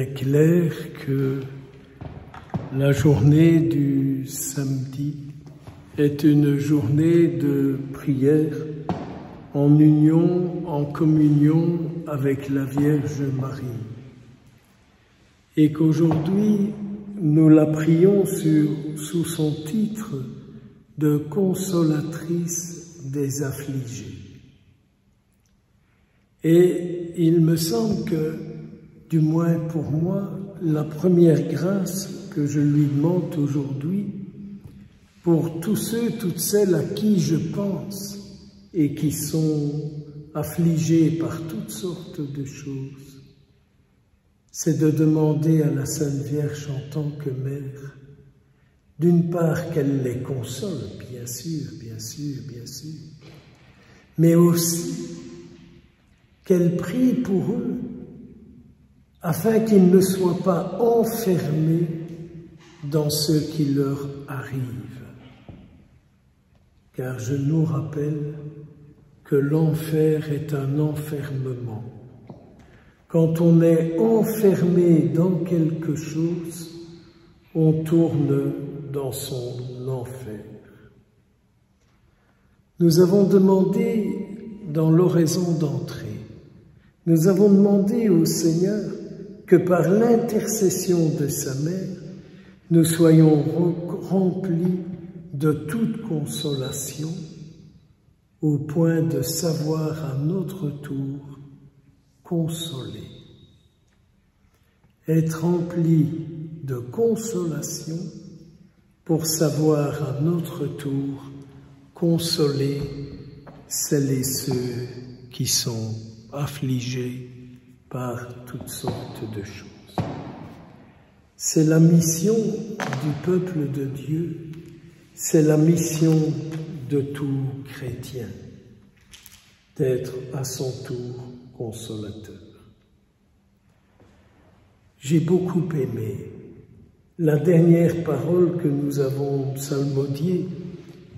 est clair que la journée du samedi est une journée de prière en union, en communion avec la Vierge Marie. Et qu'aujourd'hui, nous la prions sous son titre de consolatrice des affligés. Et il me semble que, du moins pour moi, la première grâce que je lui demande aujourd'hui, pour tous ceux, toutes celles à qui je pense et qui sont affligés par toutes sortes de choses, c'est de demander à la Sainte Vierge en tant que mère, d'une part qu'elle les console, bien sûr, mais aussi qu'elle prie pour eux, afin qu'ils ne soient pas enfermés dans ce qui leur arrive. Car je nous rappelle que l'enfer est un enfermement. Quand on est enfermé dans quelque chose, on tourne dans son enfer. Nous avons demandé dans l'oraison d'entrée, nous avons demandé au Seigneur que par l'intercession de sa mère, nous soyons remplis de toute consolation, au point de savoir à notre tour consoler. Être rempli de consolation pour savoir à notre tour consoler celles et ceux qui sont affligés par toutes sortes de choses. C'est la mission du peuple de Dieu, c'est la mission de tout chrétien, d'être à son tour consolateur. J'ai beaucoup aimé la dernière parole que nous avons psalmodiée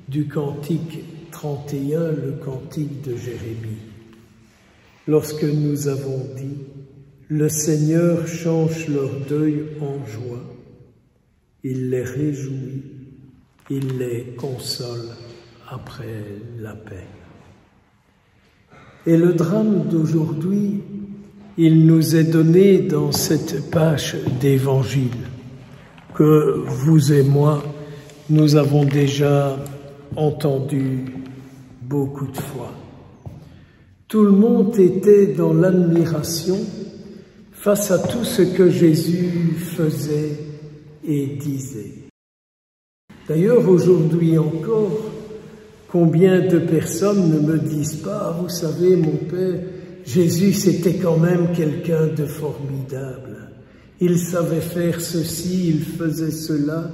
du cantique 31, le cantique de Jérémie, lorsque nous avons dit « Le Seigneur change leur deuil en joie, il les réjouit, il les console après la peine. » Et le drame d'aujourd'hui, il nous est donné dans cette page d'évangile que vous et moi, nous avons déjà entendu beaucoup de fois. Tout le monde était dans l'admiration face à tout ce que Jésus faisait et disait. D'ailleurs, aujourd'hui encore, combien de personnes ne me disent pas « Vous savez, mon Père, Jésus, c'était quand même quelqu'un de formidable. Il savait faire ceci, il faisait cela.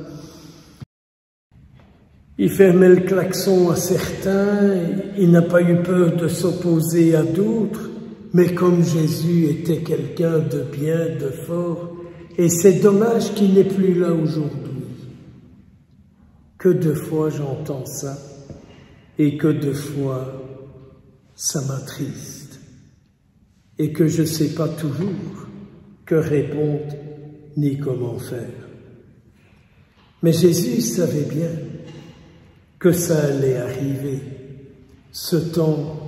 Il fermait le klaxon à certains, il n'a pas eu peur de s'opposer à d'autres, mais comme Jésus était quelqu'un de bien, de fort, et c'est dommage qu'il n'est plus là aujourd'hui. Que de fois j'entends ça, et que de fois ça m'attriste, et que je ne sais pas toujours que répondre ni comment faire. Mais Jésus savait bien que ça allait arriver, ce temps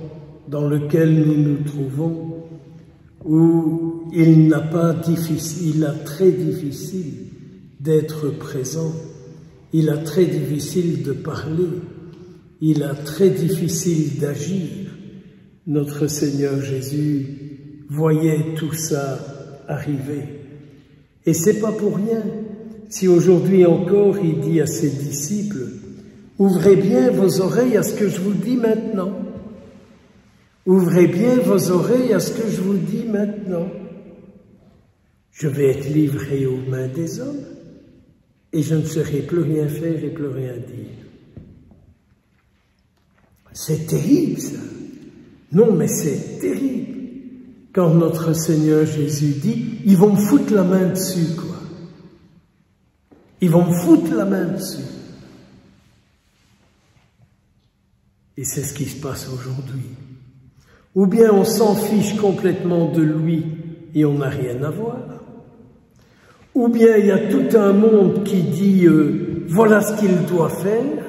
dans lequel nous nous trouvons, où il a très difficile d'être présent, il a très difficile de parler, il a très difficile d'agir. Notre Seigneur Jésus voyait tout ça arriver. Et c'est pas pour rien si aujourd'hui encore il dit à ses disciples « Ouvrez bien vos oreilles à ce que je vous dis maintenant. Ouvrez bien vos oreilles à ce que je vous dis maintenant. Je vais être livré aux mains des hommes et je ne saurai plus rien faire et plus rien dire. » C'est terrible, ça. Non, mais c'est terrible. Quand notre Seigneur Jésus dit « Ils vont me foutre la main dessus, quoi. Ils vont me foutre la main dessus. » Et c'est ce qui se passe aujourd'hui. Ou bien on s'en fiche complètement de lui et on n'a rien à voir. Ou bien il y a tout un monde qui dit voilà ce qu'il doit faire,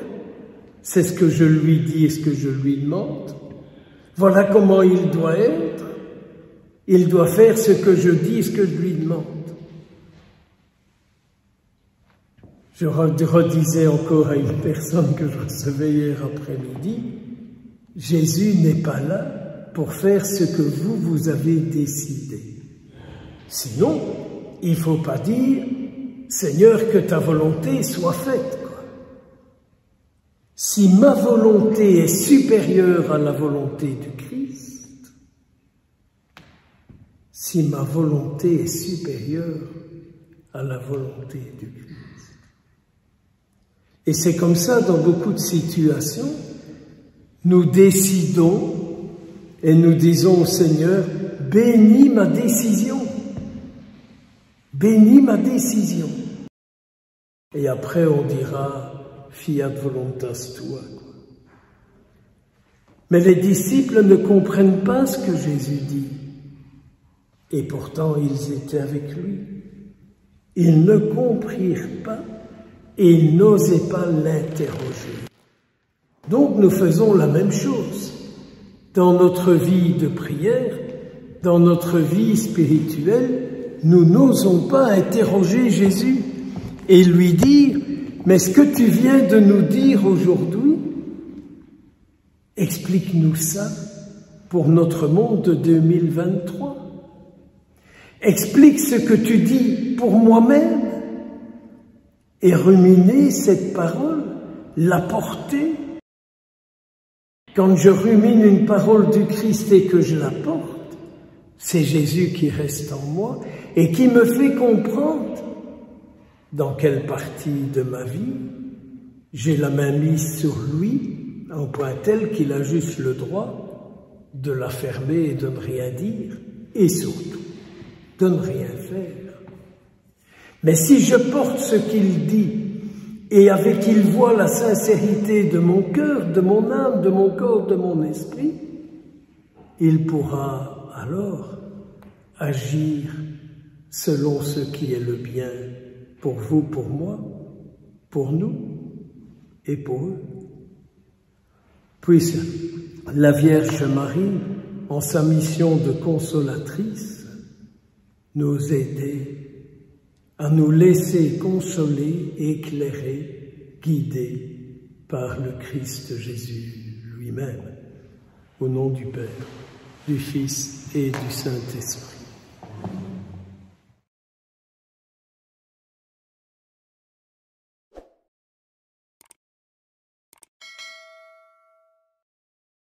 c'est ce que je lui dis et ce que je lui demande. Voilà comment il doit être. Il doit faire ce que je dis et ce que je lui demande. Je redisais encore à une personne que je recevais hier après-midi, Jésus n'est pas là pour faire ce que vous avez décidé. Sinon, il ne faut pas dire « Seigneur, que ta volonté soit faite ». Si ma volonté est supérieure à la volonté du Christ, si ma volonté est supérieure à la volonté du Christ. Et c'est comme ça dans beaucoup de situations, nous décidons et nous disons au Seigneur, bénis ma décision. Bénis ma décision. Et après on dira, fiat voluntas tua. Mais les disciples ne comprennent pas ce que Jésus dit. Et pourtant ils étaient avec lui. Ils ne comprirent pas et ils n'osaient pas l'interroger. Donc nous faisons la même chose. Dans notre vie de prière, dans notre vie spirituelle, nous n'osons pas interroger Jésus et lui dire « Mais ce que tu viens de nous dire aujourd'hui, explique-nous ça pour notre monde de 2023. Explique ce que tu dis pour moi-même. » Et ruminer cette parole, la porter. Quand je rumine une parole du Christ et que je la porte, c'est Jésus qui reste en moi et qui me fait comprendre dans quelle partie de ma vie j'ai la main mise sur lui, en point tel qu'il a juste le droit de la fermer et de ne rien dire, et surtout de ne rien faire. Mais si je porte ce qu'il dit, et avec qu'il voit la sincérité de mon cœur, de mon âme, de mon corps, de mon esprit, il pourra alors agir selon ce qui est le bien pour vous, pour moi, pour nous et pour eux. Puisse la Vierge Marie, en sa mission de consolatrice, nous aider à nous laisser consoler, éclairer, guider par le Christ Jésus lui-même, au nom du Père, du Fils et du Saint-Esprit.